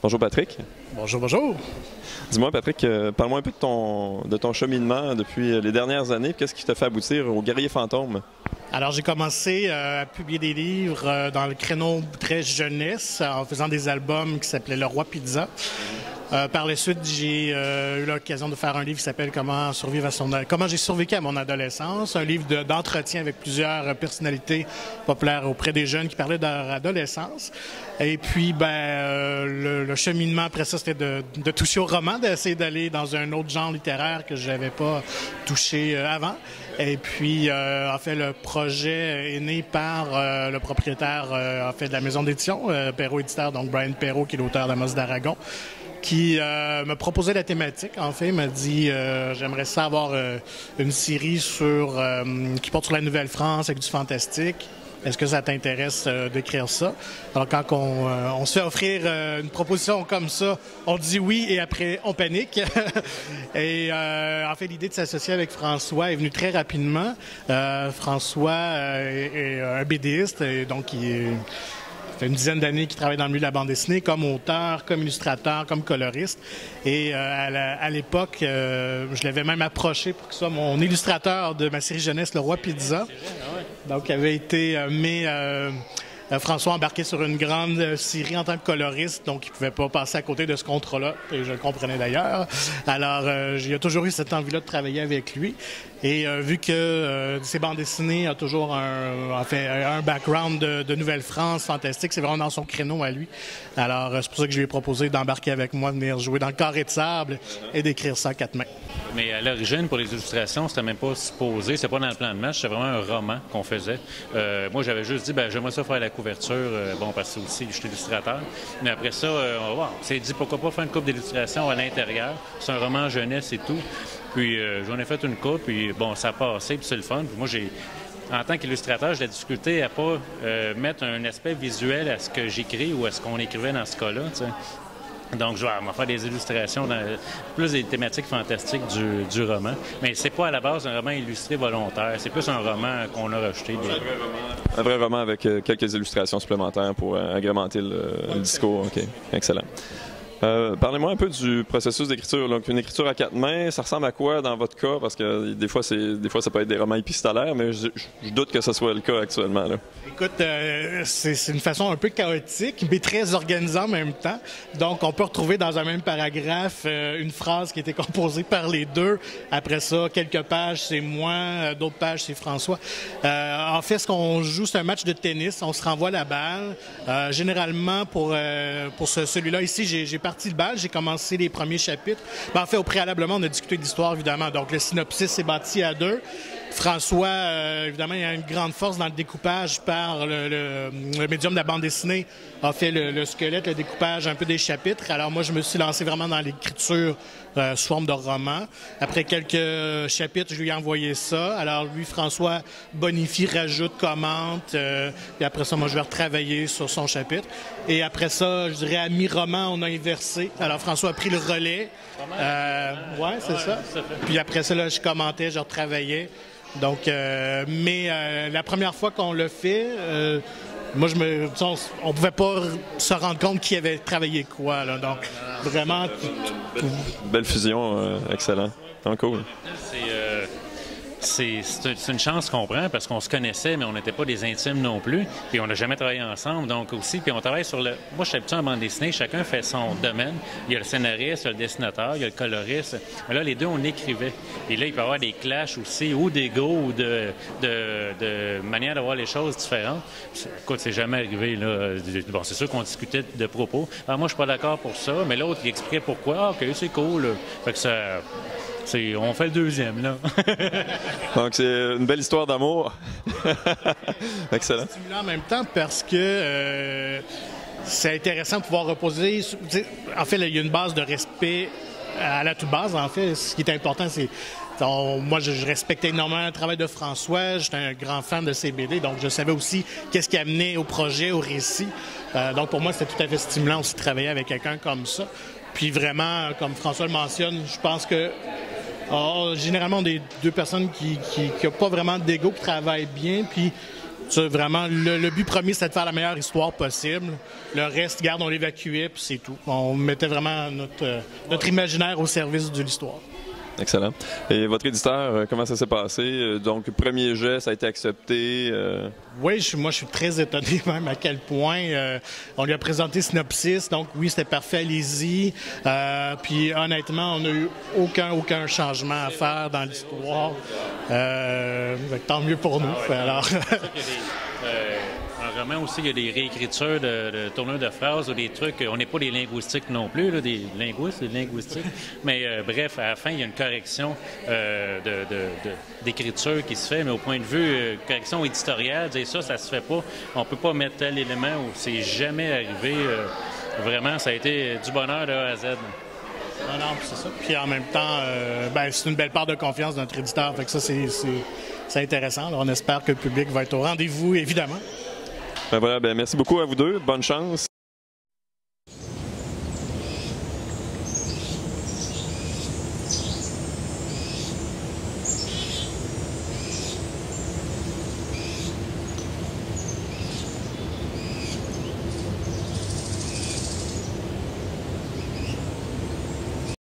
Bonjour Patrick. Bonjour, bonjour. Dis-moi Patrick, parle-moi un peu de ton cheminement depuis les dernières années. Qu'est-ce qui t'a fait aboutir au Guerrier Fantôme? Alors, j'ai commencé à publier des livres dans le créneau très jeunesse en faisant des albums qui s'appelaient Le Roi Pizza. Par la suite, j'ai eu l'occasion de faire un livre qui s'appelle Comment j'ai survécu à mon adolescence, un livre d'entretien avec plusieurs personnalités populaires auprès des jeunes qui parlaient de leur adolescence. Et puis, le cheminement après ça, c'était de toucher au roman, d'essayer d'aller dans un autre genre littéraire que je n'avais pas touché avant. Et puis, en fait, le projet est né par le propriétaire de la maison d'édition, Perrault Éditeur, donc Brian Perrault, qui est l'auteur d'Amos d'Aragon, qui me proposait la thématique. En fait, il m'a dit j'aimerais ça avoir une série qui porte sur la Nouvelle-France avec du fantastique. Est-ce que ça t'intéresse d'écrire ça? Alors, quand on se fait offrir une proposition comme ça, on dit oui et après, on panique. Et en fait, l'idée de s'associer avec François est venue très rapidement. François est un BDiste, et donc ça fait une dizaine d'années qu'il travaille dans le milieu de la bande dessinée, comme auteur, comme illustrateur, comme coloriste. Et à l'époque, je l'avais même approché pour qu'il soit mon illustrateur de ma série jeunesse, Le Roi Pizza. Donc, il avait été François embarqué sur une grande série en tant que coloriste, donc il ne pouvait pas passer à côté de ce contrat-là, et je le comprenais d'ailleurs. Alors, j'ai toujours eu cette envie-là de travailler avec lui. Et vu que ses bandes dessinées a toujours un background de Nouvelle-France fantastique, c'est vraiment dans son créneau à lui. Alors, c'est pour ça que je lui ai proposé d'embarquer avec moi, de venir jouer dans le Carré de sable et d'écrire ça à quatre mains. Mais à l'origine, pour les illustrations, c'était même pas supposé, c'était pas dans le plan de match, c'était vraiment un roman qu'on faisait. Moi, j'avais juste dit, j'aimerais ça faire la couverture, parce que aussi, je suis illustrateur. Mais après ça, on s'est dit, pourquoi pas faire une coupe d'illustration à l'intérieur. C'est un roman jeunesse et tout. Puis j'en ai fait une coupe, puis ça a passé, puis c'est le fun. Puis moi, en tant qu'illustrateur, j'ai la difficulté à pas mettre un aspect visuel à ce que j'écris ou à ce qu'on écrivait dans ce cas-là, t'sais. Donc, je vais faire des illustrations, plus des thématiques fantastiques du roman. Mais c'est pas à la base un roman illustré volontaire. C'est plus un roman qu'on a rejeté. Un vrai roman avec quelques illustrations supplémentaires pour agrémenter le discours. OK, excellent. Parlez-moi un peu du processus d'écriture. Donc, une écriture à quatre mains, ça ressemble à quoi dans votre cas? Parce que des fois, ça peut être des romans épistolaires, mais je doute que ce soit le cas actuellement, là. Écoute, c'est une façon un peu chaotique, mais très organisée en même temps. Donc, on peut retrouver dans un même paragraphe une phrase qui a été composée par les deux. Après ça, quelques pages, c'est moi, d'autres pages, c'est François. En fait, ce qu'on joue, c'est un match de tennis. On se renvoie la balle. Généralement, pour celui-là ici, j'ai parti le bal, j'ai commencé les premiers chapitres. En fait, préalablement, on a discuté de l'histoire, évidemment. Donc, le synopsis est bâti à deux. François, évidemment, il a une grande force dans le découpage par le médium de la bande dessinée, a fait le squelette, le découpage un peu des chapitres. Alors moi, je me suis lancé vraiment dans l'écriture sous forme de roman. Après quelques chapitres, je lui ai envoyé ça. Alors lui, François, bonifie, rajoute, commente. Puis après ça, moi, je vais retravailler sur son chapitre. Et après ça, je dirais à mi-roman, on a inversé. Alors François a pris le relais. Ouais, c'est ça. Puis après ça, là, je commentais, je retravaillais. Donc, la première fois qu'on l'a fait, moi, on pouvait pas se rendre compte qui avait travaillé quoi, là. Donc, vraiment... Belle fusion, excellent. Donc, cool. C'est une chance qu'on prend parce qu'on se connaissait, mais on n'était pas des intimes non plus. Puis on n'a jamais travaillé ensemble, donc aussi. Puis on travaille sur Moi, je suis habitué en bande dessinée, chacun fait son domaine. Il y a le scénariste, il y a le dessinateur, il y a le coloriste. Mais là, les deux, on écrivait. Et là, il peut y avoir des clashs aussi, ou d'ego, ou de manière de voir les choses différentes. Écoute, c'est jamais arrivé, là. Bon, c'est sûr qu'on discutait de propos. Alors, moi, je suis pas d'accord pour ça, mais l'autre, il expliquait pourquoi. Ah, OK, c'est cool. Fait que ça... on fait le deuxième, là. Donc, c'est une belle histoire d'amour. Excellent. C'est stimulant en même temps parce que c'est intéressant de pouvoir reposer. En fait, là, il y a une base de respect à la toute base. En fait, ce qui est important, c'est... moi, je respectais énormément le travail de François. J'étais un grand fan de ses BD, donc je savais aussi qu'est-ce qui amenait au projet, au récit. Donc, pour moi, c'était tout à fait stimulant aussi de travailler avec quelqu'un comme ça. Puis vraiment, comme François le mentionne, je pense que généralement, on est deux personnes qui n'ont pas vraiment d'ego, qui travaillent bien. Puis Ça, vraiment, le but premier, c'était de faire la meilleure histoire possible. Le reste, garde, on l'évacuait, puis c'est tout. On mettait vraiment notre imaginaire au service de l'histoire. Excellent. Et votre éditeur, comment ça s'est passé? Donc, premier jet, ça a été accepté? Oui, moi, je suis très étonné même à quel point on lui a présenté Synopsis. Donc, oui, c'était parfait, allez-y. Puis, honnêtement, on n'a eu aucun changement à faire dans l'histoire. Tant mieux pour nous. Alors... En roman aussi, il y a des réécritures de tournures de phrases ou des trucs. On n'est pas des linguistiques non plus, là, des linguistes, des linguistiques. Mais bref, à la fin, il y a une correction d'écriture qui se fait, mais au point de vue correction éditoriale, dire ça se fait pas. On peut pas mettre tel élément où c'est jamais arrivé. Vraiment, ça a été du bonheur de A à Z. Non, c'est ça. Puis en même temps, c'est une belle part de confiance de notre éditeur. Fait que ça, c'est intéressant. Alors, on espère que le public va être au rendez-vous, évidemment. Voilà, merci beaucoup à vous deux. Bonne chance.